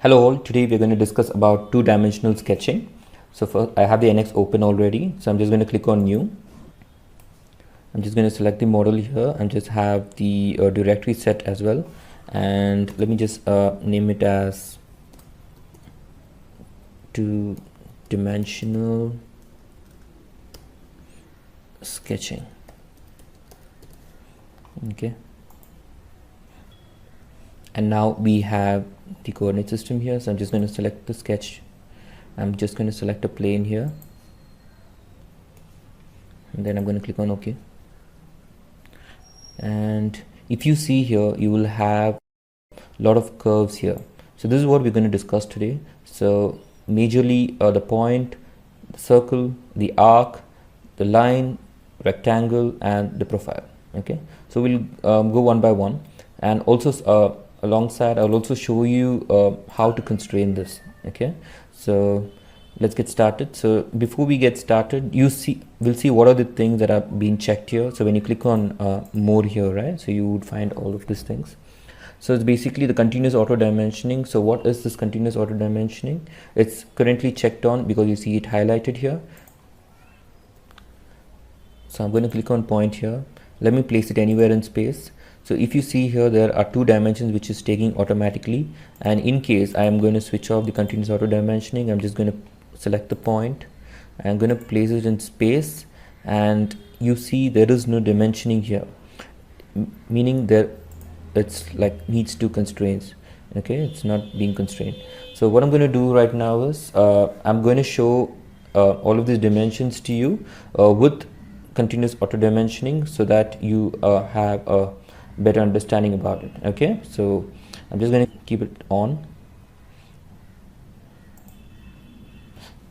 Hello all, today we're going to discuss about two-dimensional sketching. So first, I have the NX open already, so I'm just going to click on new. I'm just going to select the model here and just have the directory set as well, and let me just name it as two-dimensional sketching. Okay, and now we have the coordinate system here, so I'm just going to select the sketch. I'm just going to select a plane here, and then I'm going to click on OK. And if you see here, you will have a lot of curves here. So this is what we're going to discuss today. So majorly the point, the circle, the arc, the line, rectangle, and the profile. Okay, so we'll go one by one, and also alongside I'll also show you how to constrain this. Okay, so let's get started. So before we get started, we'll see what are the things that are being checked here. So when you click on more here, right, so you would find all of these things. So it's basically the continuous auto dimensioning. So what is this continuous auto dimensioning? It's currently checked on because you see it highlighted here. So I'm going to click on point here. Let me place it anywhere in space. So if you see here, there are two dimensions which is taking automatically, and in case I am going to switch off the continuous auto dimensioning, I'm just going to select the point. I'm going to place it in space, and you see there is no dimensioning here, meaning there it's like needs two constraints. Okay, it's not being constrained. So what I'm going to do right now is I'm going to show all of these dimensions to you with continuous auto dimensioning, so that you have a better understanding about it. Okay, so I'm just going to keep it on.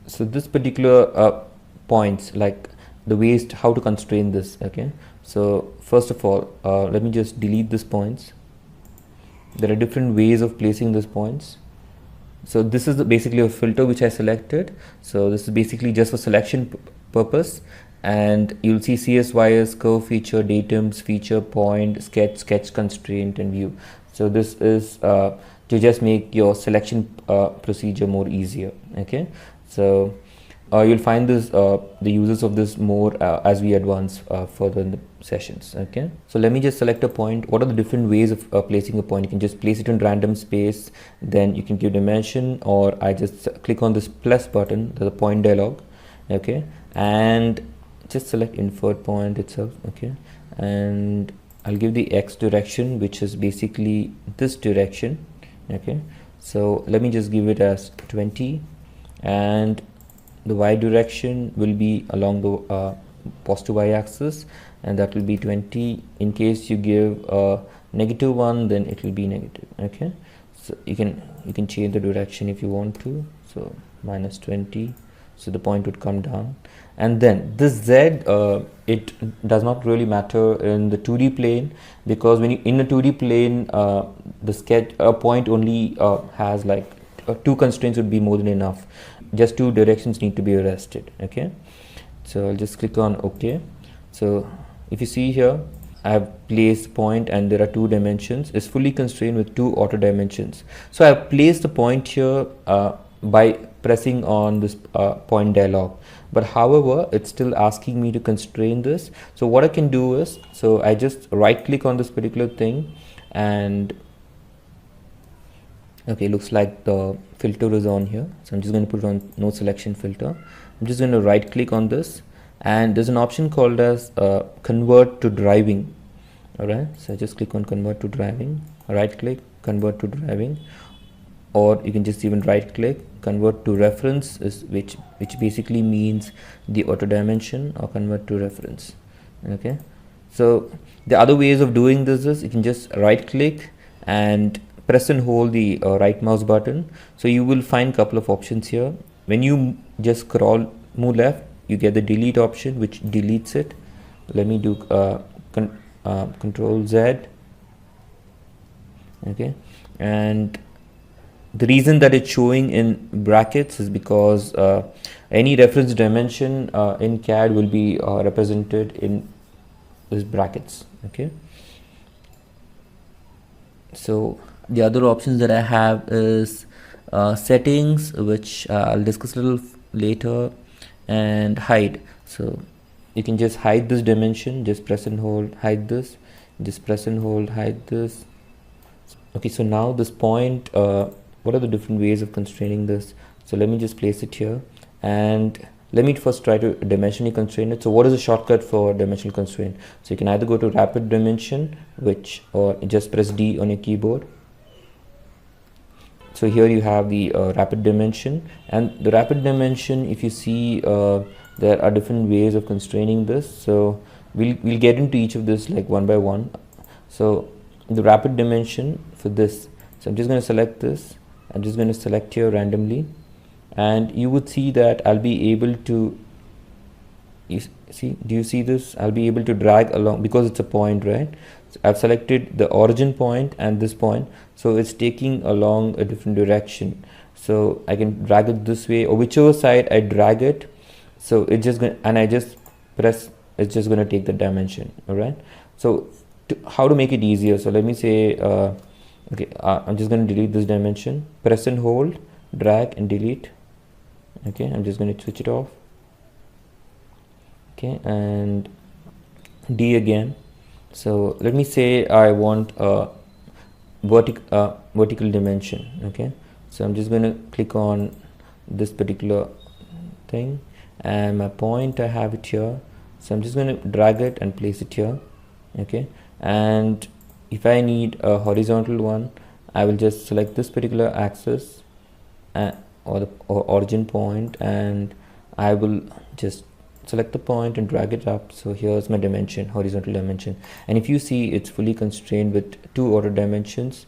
So this particular points, like the ways how to constrain this. Okay, so first of all, let me just delete these points. There are different ways of placing these points. So this is basically a filter which I selected. So this is basically just for selection purpose, and you'll see CSYS, curve feature, datums, feature, point, sketch constraint, and view. So this is to just make your selection procedure more easier. Okay, so you'll find this the uses of this more as we advance further in the sessions. Okay, so let me just select a point. What are the different ways of placing a point? You can just place it in random space, then you can give dimension, or I just click on this plus button, the point dialog. Okay, and just select invert point itself. Okay, and I'll give the X direction, which is basically this direction. Okay, so let me just give it as 20, and the Y direction will be along the positive Y axis, and that will be 20. In case you give a -1, then it will be negative. Okay, so you can change the direction if you want to. So -20, so the point would come down. And then this Z, it does not really matter in the 2D plane, because when you in a 2D plane, the sketch point only has like two constraints would be more than enough. Just two directions need to be arrested. Okay, so I'll just click on OK. So if you see here, I have placed point, and there are two dimensions. It's fully constrained with two auto dimensions. So I have placed the point here by pressing on this point dialog, but however it's still asking me to constrain this. So what I can do is, so I just right click on this particular thing, and okay, looks like the filter is on here, so I'm just going to put on no selection filter. I'm just going to right click on this, and there's an option called as convert to driving. All right, so I just click on convert to driving, right click, convert to driving, or you can just even right click, convert to reference, which basically means the auto dimension, or convert to reference. Okay, so the other ways of doing this is you can just right click and press and hold the right mouse button. So you will find a couple of options here. When you just move left, you get the delete option, which deletes it. Let me do Control Z. Okay, and the reason that it's showing in brackets is because any reference dimension in CAD will be represented in these brackets. Okay, so the other options that I have is settings, which I'll discuss a little later, and hide. So you can just hide this dimension, just press and hold, hide this, just press and hold, hide this. Okay, so now this point, what are the different ways of constraining this? So let me just place it here, and let me first try to dimensionally constrain it. So what is the shortcut for dimensional constraint? So you can either go to rapid dimension, or just press D on your keyboard. So here you have the rapid dimension, and the rapid dimension, if you see, there are different ways of constraining this. So we'll get into each of this like one by one. So the rapid dimension for this, so I'm just going to select this, I'm just going to select here randomly, and you would see that I'll be able to, do you see this? I'll be able to drag along, because it's a point, right? So I've selected the origin point and this point, so it's taking along a different direction. So I can drag it this way, or whichever side I drag it, so it's just going, and I just press, it's just going to take the dimension. All right, so how to make it easier? So let me say, okay, I'm just going to delete this dimension, press and hold, drag and delete. Okay, I'm just going to switch it off. Okay, and D again. So let me say I want a vertical dimension. Okay, so I'm just going to click on this particular thing, and my point, I have it here, so I'm just going to drag it and place it here. Okay, and if I need a horizontal one, I will just select this particular axis, or the origin point, and I will just select the point and drag it up. So here's my dimension, horizontal dimension, and if you see, it's fully constrained with 2 ordered dimensions,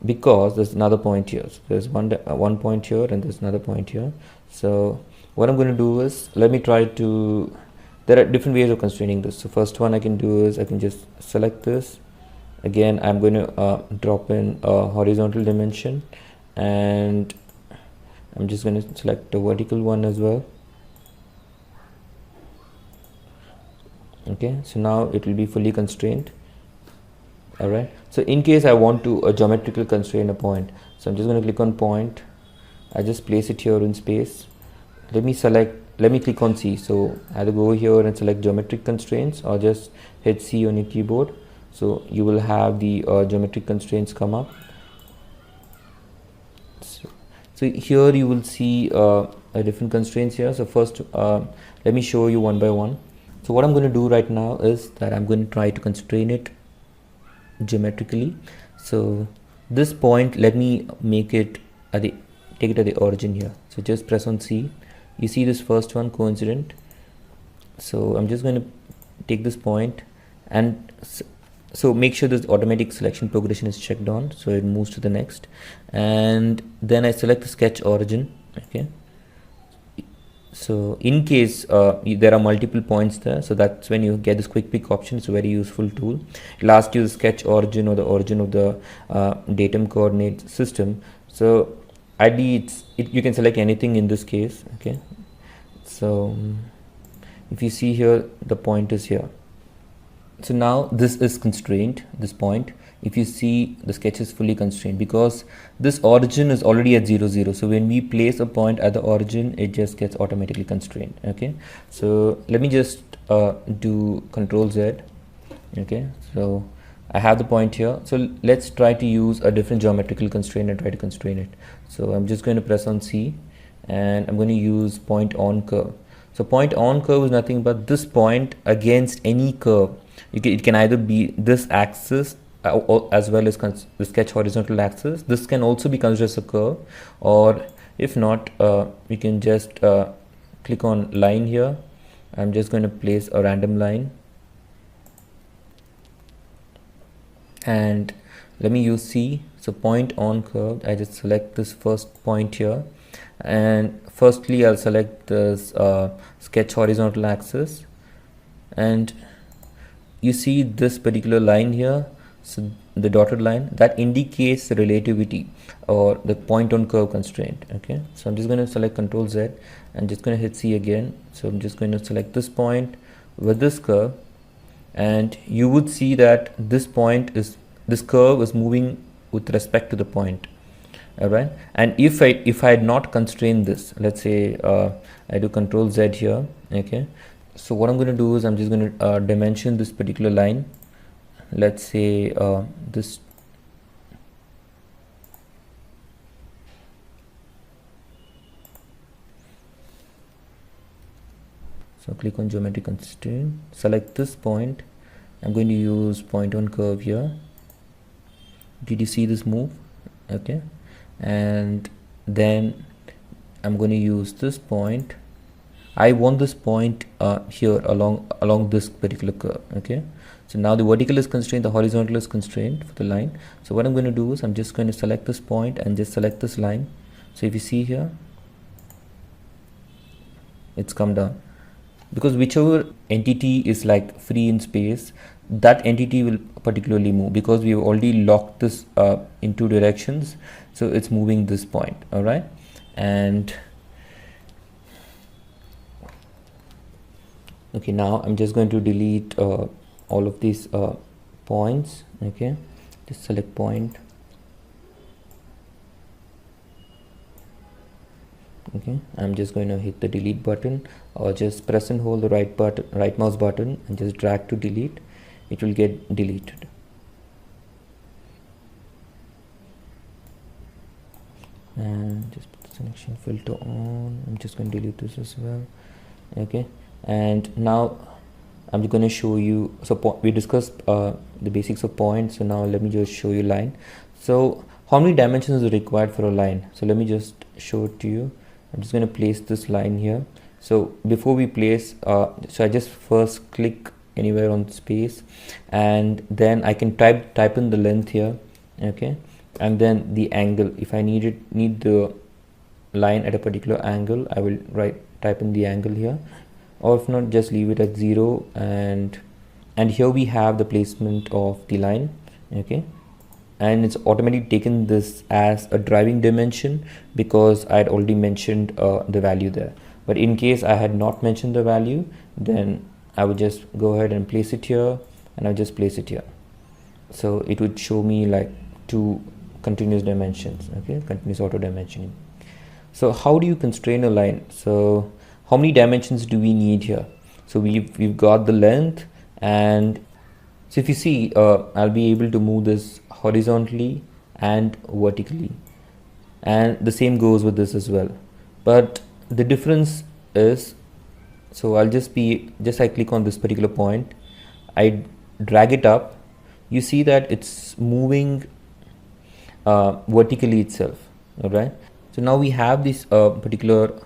because there's another point here. So there's one point here, and there's another point here. So what I'm going to do is, let me try to, there are different ways of constraining this. So first one I can do is, I can just select this. Again, I'm going to drop in a horizontal dimension, and I'm just going to select the vertical one as well. Okay, so now it will be fully constrained. All right, so in case I want to geometrically constrain a point, so I'm just going to click on point, I just place it here in space. Let me click on C. So either go here and select geometric constraints, or just hit C on your keyboard. So you will have the geometric constraints come up. So here you will see different constraints here. So first, let me show you one by one. So what I'm going to do right now is that I'm going to try to constrain it geometrically. So this point, let me make it at the, take it at the origin here. So just press on C. You see this first one, coincident. So I'm just going to take this point, and so make sure this automatic selection progression is checked on, so it moves to the next, and then I select the sketch origin. Okay, so in case there are multiple points there, so that's when you get this quick pick option. It's a very useful tool. It'll ask you the sketch origin, or the origin of the datum coordinate system. So ideally you can select anything in this case. Okay, so if you see here, the point is here. So now this is constrained, this point. If you see, the sketch is fully constrained, because this origin is already at 0, 0. So when we place a point at the origin, it just gets automatically constrained. Okay, so let me just do Control Z. Okay, so I have the point here. So let's try to use a different geometrical constraint and try to constrain it. So I'm just going to press on C, and I'm going to use point on curve. So point on curve is nothing but this point against any curve. It can either be this axis as well as the sketch horizontal axis. This can also be considered as a curve, or if not, we can just click on line here. I'm just going to place a random line, and let me use C. So point on curve, I just select this first point here, and firstly I'll select this sketch horizontal axis, and you see this particular line here. So the dotted line, that indicates the relativity or the point on curve constraint. Okay, so I'm just going to select Control Z and just going to hit C again. So I'm just going to select this point with this curve, and you would see that this curve is moving with respect to the point. all right. And if I had not constrained this, let's say I do Control Z here, okay. So what I'm going to do is I'm just going to dimension this particular line. Let's say this. So click on geometry constraint, select this point. I'm going to use point on curve here. Did you see this move? Okay. And then I'm going to use this point. I want this point here along this particular curve. Okay. So now the vertical is constrained, the horizontal is constrained for the line. So what I'm going to do is I'm just going to select this point and just select this line. So if you see here, it's come down, because whichever entity is like free in space, that entity will particularly move, because we have already locked this in two directions. So it's moving this point, all right. And okay, now I'm just going to delete all of these points. Okay, just select point. Okay, I'm just going to hit the delete button, or just press and hold the right mouse button and just drag to delete. It will get deleted. And just put the selection filter on. I'm just going to delete this as well. Okay, and now I'm going to show you. So we discussed the basics of points. So now let me just show you line. So how many dimensions are required for a line? So let me just show it to you. I'm just going to place this line here. So before we place, so I just first click anywhere on space, and then I can type in the length here. Okay, and then the angle. If I need the line at a particular angle, I will type in the angle here, or if not, just leave it at 0. And here we have the placement of the line. Okay, and it's automatically taken this as a driving dimension, because I had already mentioned the value there. But in case I had not mentioned the value, then I would just go ahead and place it here, and I'll just place it here. So it would show me like two continuous dimensions. Okay, continuous auto dimensioning. So how do you constrain a line? So how many dimensions do we need here? So we've got the length, and so if you see, I'll be able to move this horizontally and vertically, and the same goes with this as well. But the difference is, so I click on this particular point, I drag it up, you see that it's moving vertically itself. All right, so now we have these particular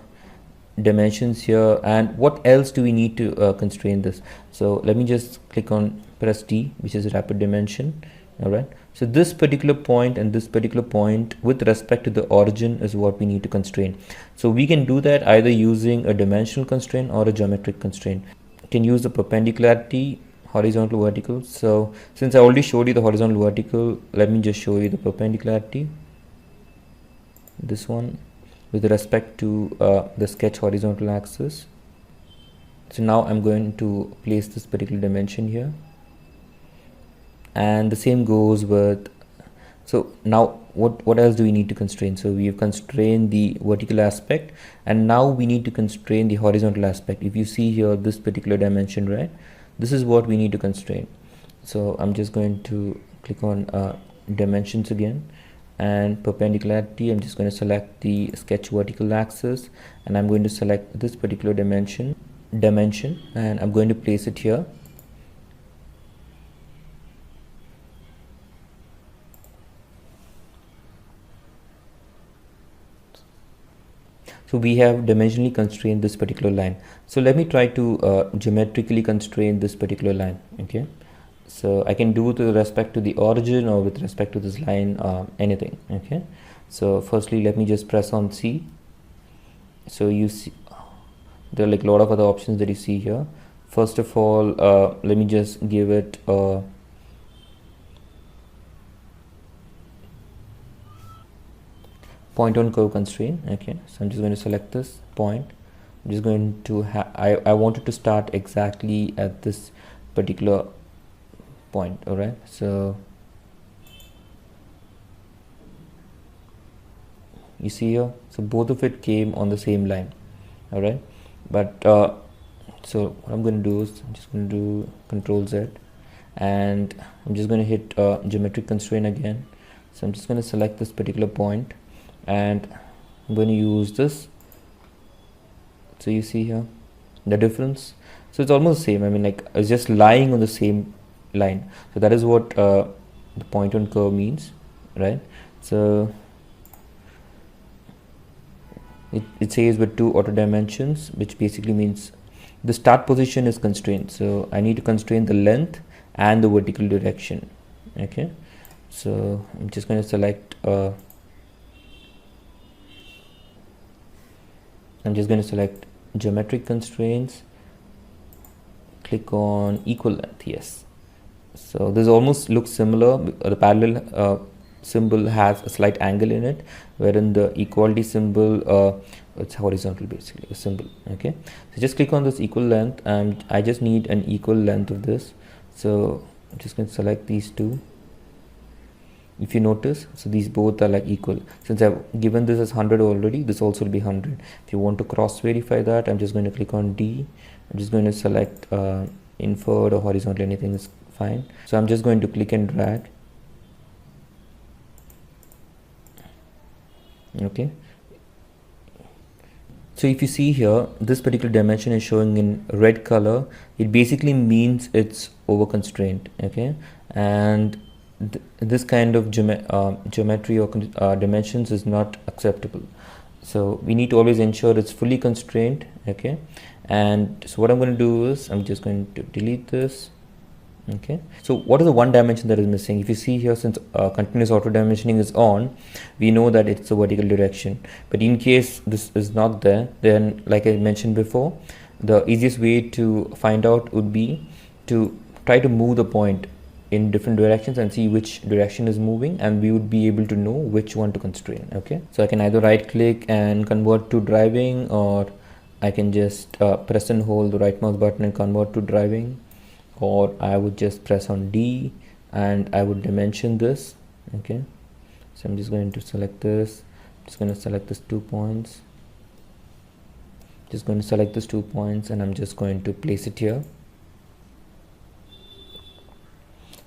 dimensions here, and what else do we need to constrain this? So let me just click on press T, which is rapid dimension. All right, so this particular point and this particular point with respect to the origin is what we need to constrain. So we can do that either using a dimensional constraint or a geometric constraint. You can use the perpendicularity, horizontal, vertical. So since I already showed you the horizontal, vertical, let me just show you the perpendicularity, this one, with respect to the sketch horizontal axis. So now I'm going to place this particular dimension here, and the same goes with, so now what else do we need to constrain? So we've constrained the vertical aspect, and now we need to constrain the horizontal aspect. If you see here, this particular dimension, right, this is what we need to constrain. So I'm just going to click on dimensions again, and perpendicularity, I'm just going to select the sketch vertical axis, and I'm going to select this particular dimension, and I'm going to place it here. So we have dimensionally constrained this particular line. So let me try to geometrically constrain this particular line. Okay, so I can do it with respect to the origin or with respect to this line, anything. Okay, so firstly let me just press on C. So you see there are like a lot of other options that you see here. First of all, let me just give it point on curve constraint. Okay, so I'm just going to select this point. I'm just going to I wanted to start exactly at this particular point. All right, so you see here, so both of it came on the same line. All right, but so what I'm going to do is I'm just going to do Control Z, and I'm just going to hit geometric constraint again. So I'm just going to select this particular point, and I'm going to use this. So you see here the difference. So it's almost the same. I mean, like, it's just lying on the same line. So that is what the point on curve means, right? So it says with 2 auto dimensions, which basically means the start position is constrained. So I need to constrain the length and the vertical direction. Okay, so I'm just going to select geometric constraints, click on equal length. Yes, so this almost looks similar. The parallel symbol has a slight angle in it, wherein the equality symbol it's horizontal, basically a symbol. Okay, so just click on this equal length, and I just need an equal length of this. So I'm just going to select these two. If you notice, so these both are like equal. Since I've given this as 100 already, this also will be 100. If you want to cross verify that, I'm just going to click on D. I'm just going to select inferred or horizontal, anything is fine. So I'm just going to click and drag. Okay, so if you see here, this particular dimension is showing in red color. It basically means it's over constrained. Okay, and this kind of geometry or dimensions is not acceptable. So we need to always ensure it's fully constrained. Okay, and so what I'm going to do is I'm just going to delete this. Okay, so what is the one dimension that is missing? If you see here, since continuous auto dimensioning is on, we know that it's a vertical direction. But in case this is not there, then like I mentioned before, the easiest way to find out would be to try to move the point in different directions and see which direction is moving, and we would be able to know which one to constrain. Okay, so I can either right click and convert to driving, or I can just press and hold the right mouse button and convert to driving, or I would just press on D and I would dimension this. Okay, so I'm just going to select this. I'm just going to select these 2 points. Just going to select these 2 points, and I'm just going to place it here.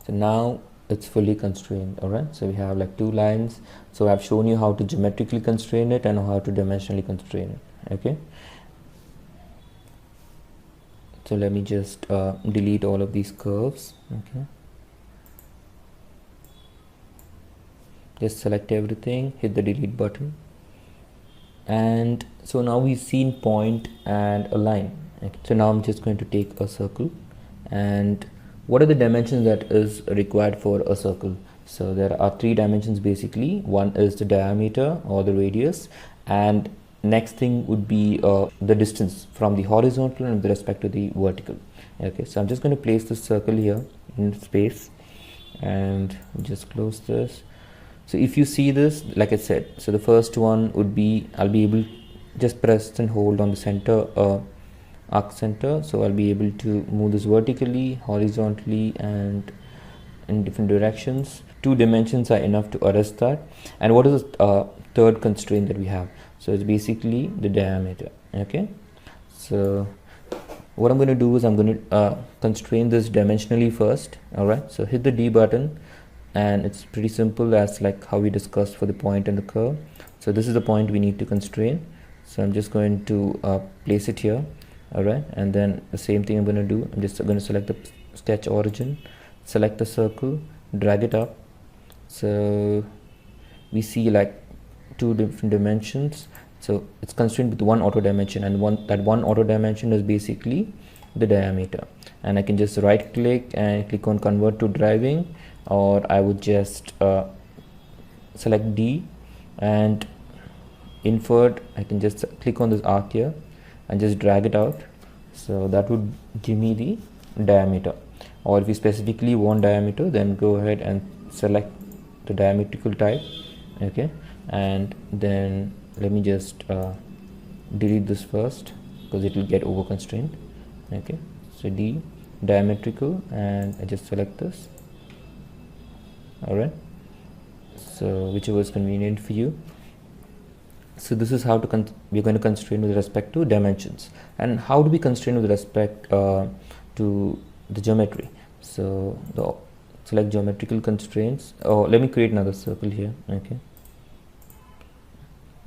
So now it's fully constrained. All right, so we have like 2 lines. So I've shown you how to geometrically constrain it and how to dimensionally constrain it. Okay, so let me just delete all of these curves. Okay, just select everything, hit the delete button, and so now we've seen point and a line. Okay, so now I'm just going to take a circle, and what are the dimensions that is required for a circle? So there are 3 dimensions basically. One is the diameter or the radius, and next thing would be the distance from the horizontal and with respect to the vertical. Okay, so I'm just going to place this circle here in space and just close this. So if you see this, like I said, so the first one would be, I'll be able just press and hold on the center arc center, so I'll be able to move this vertically, horizontally, and in different directions. 2 dimensions are enough to arrest that. And what is the third constraint that we have? So it's basically the diameter. Okay, so what I'm going to do is I'm going to constrain this dimensionally first. All right, so hit the D button, and it's pretty simple, as like how we discussed for the point and the curve. So this is the point we need to constrain. So I'm just going to place it here. All right, and then the same thing I'm going to do. I'm just going to select the sketch origin, select the circle, drag it up. So we see like 2 different dimensions. So it's constrained with 1 auto dimension, and that one auto dimension is basically the diameter. And I can just right click and click on convert to driving, or I would just select D and inferred. I can just click on this arc here and just drag it out. So that would give me the diameter. Or if you specifically want diameter, then go ahead and select the diametrical type. Okay, and then let me just delete this first, because it will get over constrained. Okay, so D diametrical, and I just select this. All right, so whichever is convenient for you. So this is how to we're going to constrain with respect to dimensions. And how do we constrain with respect to the geometry? So select geometrical constraints. Oh, let me create another circle here. Okay,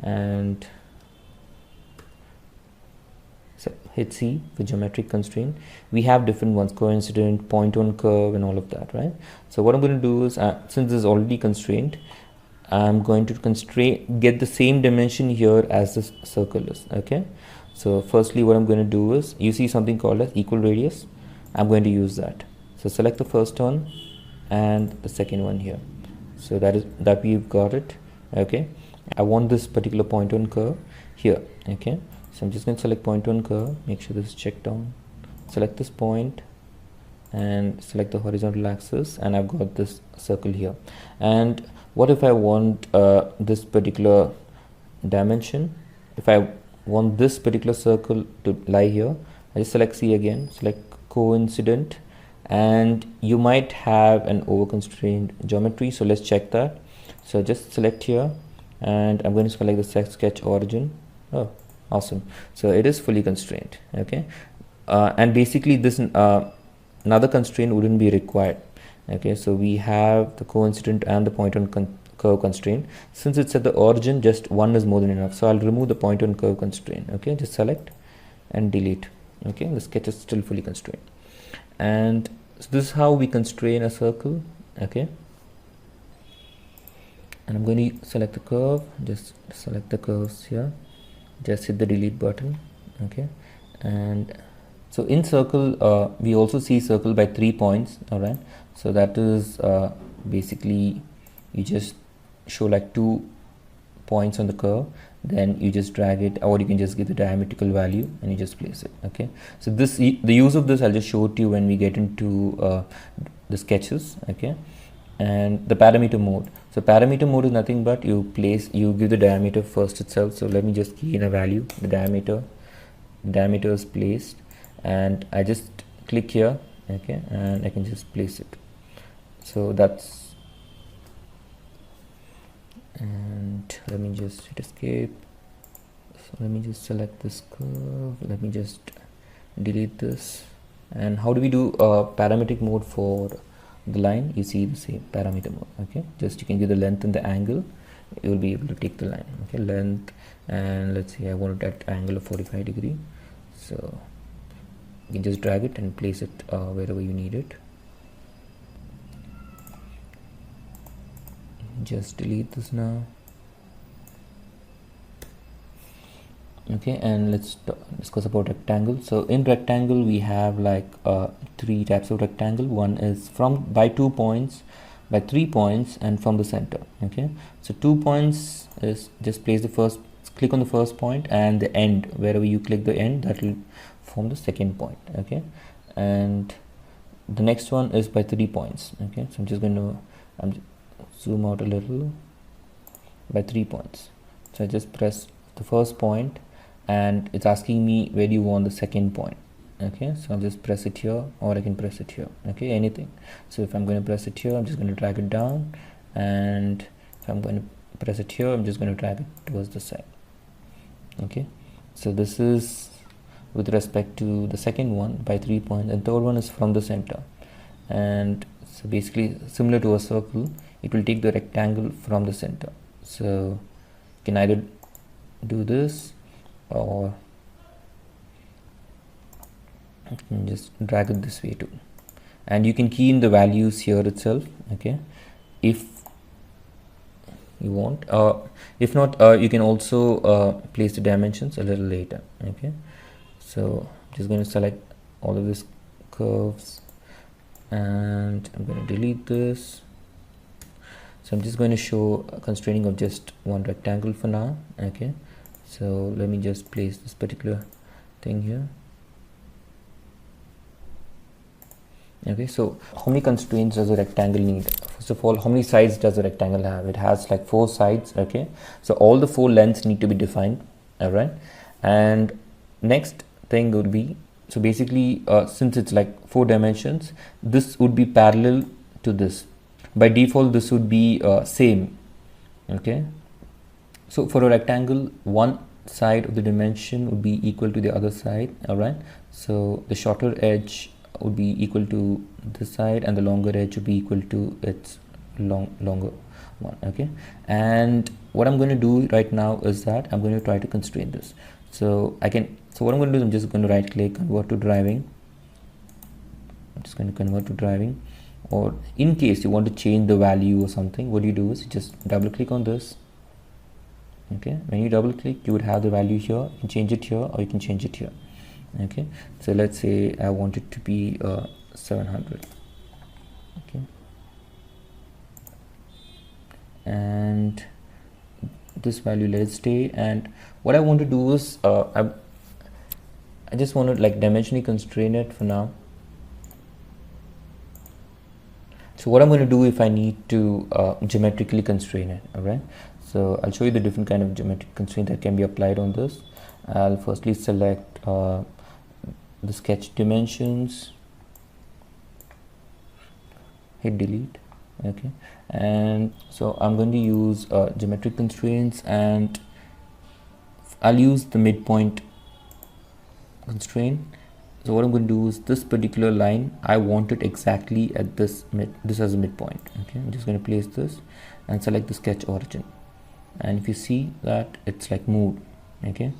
and so hit C for geometric constraint. We have different ones: coincident, point on curve, and all of that, right? So what I'm going to do is, since this is already constrained, I'm going to get the same dimension here as this circle is. Okay, so firstly what I'm going to do is, you see something called as equal radius. I'm going to use that. So select the first one and the second one here. So that we've got it. Okay, I want this particular point on curve here. Okay, so I'm just going to select point on curve, make sure this is checked on, select this point and select the horizontal axis, and I've got this circle here. And what if I want this particular dimension? If I want this particular circle to lie here, I just select C again, select coincident, and you might have an over constrained geometry, so let's check that. So just select here and I'm going to select the sketch origin. Oh, awesome. So it is fully constrained. Okay, and basically this another constraint wouldn't be required. Okay, so we have the coincident and the point on curve constraint. Since it's at the origin, just one is more than enough, so I'll remove the point on curve constraint. Okay, just select and delete. Okay, the sketch is still fully constrained. And so this is how we constrain a circle. Okay, and I'm going to select the curve, just select the curves here, just hit the delete button. Okay, and so in circle we also see circle by 3 points. All right, so that is basically you just show like 2 points on the curve, then you just drag it, or you can just give the diametrical value and you just place it. Okay, so the use of this I'll just show it to you when we get into the sketches. Okay, and the parameter mode. So parameter mode is nothing but you give the diameter first itself. So let me just key in a value, the diameter is placed, and I just click here. Okay, and I can just place it. So that's, and let me just hit escape. So let me just select this curve, let me just delete this. And how do we do parametric mode for the line? You see the same parameter mode. Okay, just you can give the length and the angle, you will be able to take the line. Okay, length, and let's say I want it at angle of 45 degree, so you can just drag it and place it wherever you need it. Just delete this now. Okay, and let's discuss about rectangle. So in rectangle we have like 3 types of rectangle. One is by 2 points, by 3 points, and from the center. Okay, so 2 points is just place click on the first point, and the end, wherever you click the end, that will form the second point. Okay, and the next one is by 3 points. Okay, so I'm just going to zoom out a little, by 3 points. So I just press the first point and it's asking me where do you want the second point. Okay, so I'll just press it here, or I can press it here. Okay, anything. So if I'm going to press it here, I'm just going to drag it down, and if I'm going to press it here, I'm just going to drag it towards the side. Okay, so this is with respect to the second one by 3 points, and third one is from the center. And so basically similar to a circle, it will take the rectangle from the center. So you can either do this, or you can just drag it this way too, and you can key in the values here itself. Okay, if you want, if not, you can also place the dimensions a little later. Okay, so I'm just going to select all of these curves, and I'm going to delete this. So I'm just going to show a constraining of just one rectangle for now. Okay, so let me just place this particular thing here. Okay, so how many constraints does a rectangle need? First of all, how many sides does a rectangle have? It has like 4 sides. Okay, so all the 4 lengths need to be defined. All right, and next thing would be, so basically since it's like 4 dimensions, this would be parallel to this. By default this would be same. Okay, So for a rectangle, one side of the dimension would be equal to the other side. All right, so the shorter edge would be equal to this side and the longer edge would be equal to its longer one. Okay, and what I'm going to do right now is that I'm going to try to constrain this. So what I'm going to do is I'm just going to right click, convert to driving. I'm just going to convert to driving. Or in case you want to change the value or something, what you do is you just double click on this. Okay, when you double click, you would have the value here. You can change it here or you can change it here. Okay, so let's say I want it to be 700. Okay, and this value, let it stay. And what I want to do is I just want to like dimensionally constrain it for now. So what I'm going to do if I need to geometrically constrain it. All right, so I'll show you the different kind of geometric constraint that can be applied on this. I'll firstly select the sketch dimensions, hit delete. Okay, and so I'm going to use geometric constraints, and I'll use the midpoint constraint. So what I'm going to do is this particular line, I want it exactly at this as a midpoint. Okay, I'm just going to place this and select the sketch origin, and if you see that it's like moved. Okay,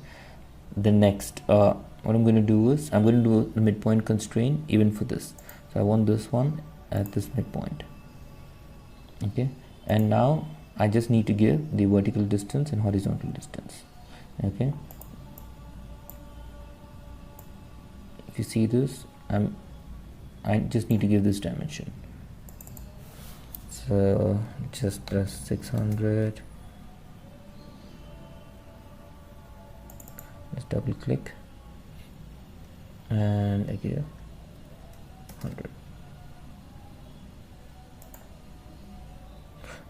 the next what I'm going to do is I'm going to do a midpoint constraint even for this. So I want this one at this midpoint. Okay, and now I just need to give the vertical distance and horizontal distance. Okay, if you see this, I just need to give this dimension. So just press 600, just double click, and I give 100.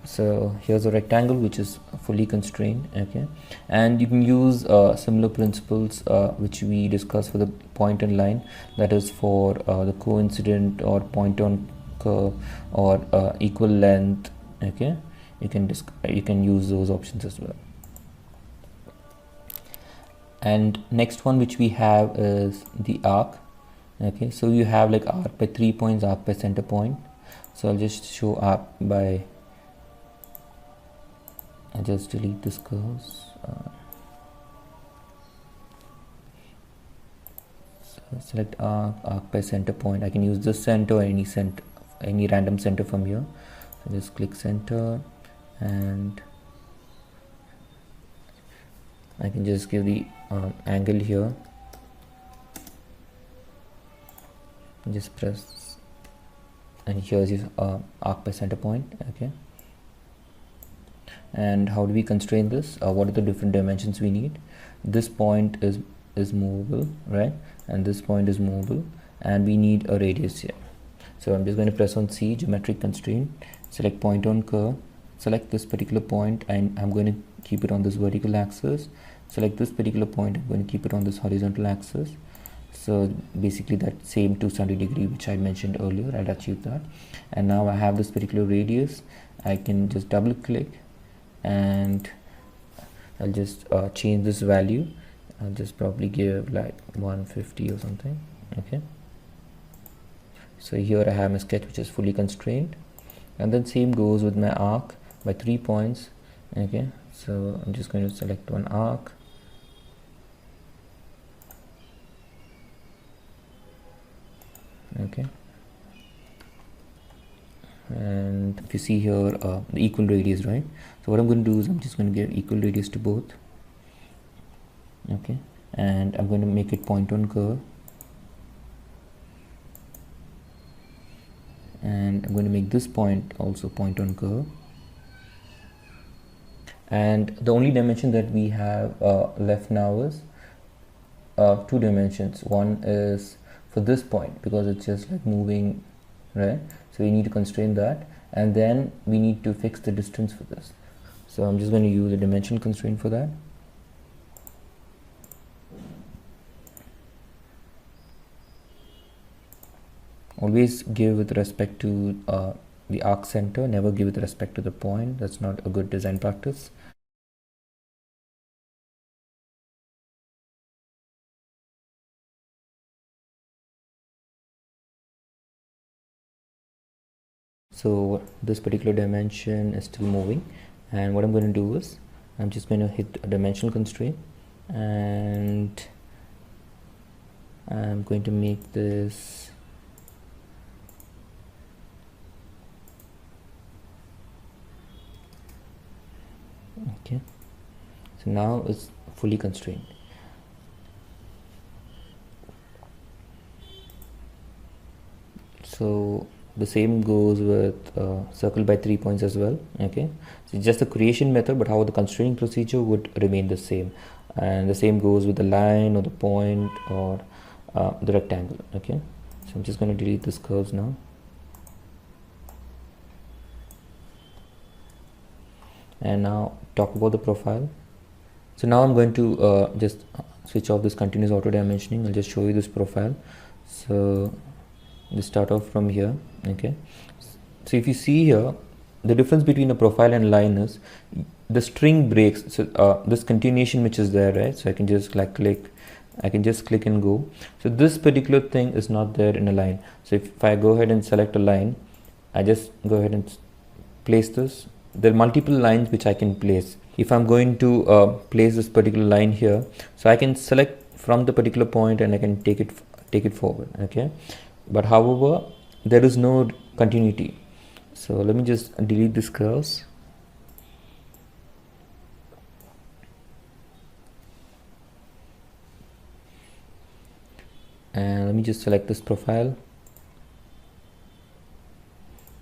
So here's a rectangle which is fully constrained. Okay, and you can use similar principles which we discussed for the point and line, that is for the coincident or point on curve or equal length. Okay, you can use those options as well. And next one which we have is the arc. Okay, so you have like arc by 3 points, arc by center point. So I'll just show arc by, I just delete this curves. So select arc by center point. I can use this center or any random center from here. So just click center, and I can just give the angle here. Just press, and here's your arc by center point. Okay. And how do we constrain this? What are the different dimensions we need? This point is movable, right? And this point is movable, and we need a radius here. So I'm just going to press on C, geometric constraint, select point on curve, select this particular point, and I'm going to keep it on this vertical axis. Select this particular point, I'm going to keep it on this horizontal axis. So basically that same 270 which I mentioned earlier, I'll achieve that. And now I have this particular radius. I can just double click, and I'll just change this value. I'll just probably give like 150 or something. Okay, so here I have my sketch which is fully constrained, and then same goes with my arc by 3 points. Okay, so I'm just going to select one arc, okay, and if you see here the equal radius, right? So what I'm going to do is I'm just going to give equal radius to both. Okay, and I'm going to make it point on curve, and I'm going to make this point also point on curve. And the only dimension that we have left now is 2 dimensions. One is for this point because it's just like moving, right? So we need to constrain that, and then we need to fix the distance for this. So I'm just going to use a dimension constraint for that. Always give with respect to the arc center, never give with respect to the point. That's not a good design practice. So this particular dimension is still moving, and what I'm going to do is I'm just going to hit a dimensional constraint, and I'm going to make this okay. So now it's fully constrained. So the same goes with circle by 3 points as well. Okay, so it's just the creation method, but how the constraining procedure would remain the same, and the same goes with the line or the point or the rectangle. Okay, so I'm just going to delete these curves now. And now talk about the profile. So now I'm going to just switch off this continuous auto dimensioning. I'll just show you this profile. So just start off from here. Okay, so if you see here, the difference between a profile and line is the string breaks. So this continuation which is there, right? So I can just click, I can just click and go. So this particular thing is not there in a line. So if I go ahead and select a line, I just go ahead and place this. There are multiple lines which I can place. If I'm going to place this particular line here, so I can select from the particular point and I can take it forward. Okay, but however there is no continuity. So let me just delete these curves. And let me just select this profile.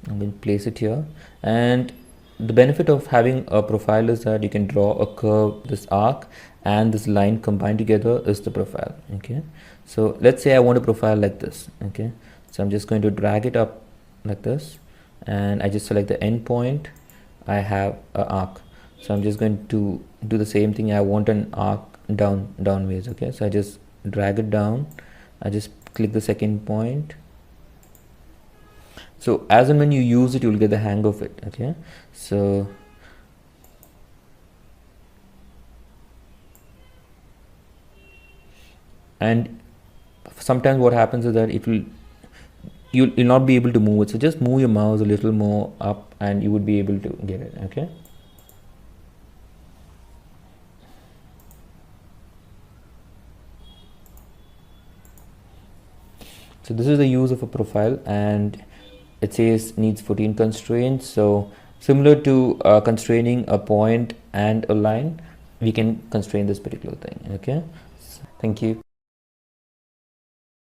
I'm going to place it here. And the benefit of having a profile is that you can draw a curve, this arc and this line combined together is the profile. Okay, so let's say I want a profile like this. Okay, so I'm just going to drag it up like this, and I just select the end point. I have an arc, so I'm just going to do the same thing. I want an arc downwards. Okay, so I just drag it down, I just click the second point. So as and when you use it, you will get the hang of it. Okay, so and sometimes what happens is that you'll not be able to move it. So just move your mouse a little more up and you would be able to get it. Okay, so this is the use of a profile, and it says needs 14 constraints. So similar to constraining a point and a line, we can constrain this particular thing. Okay, so, thank you.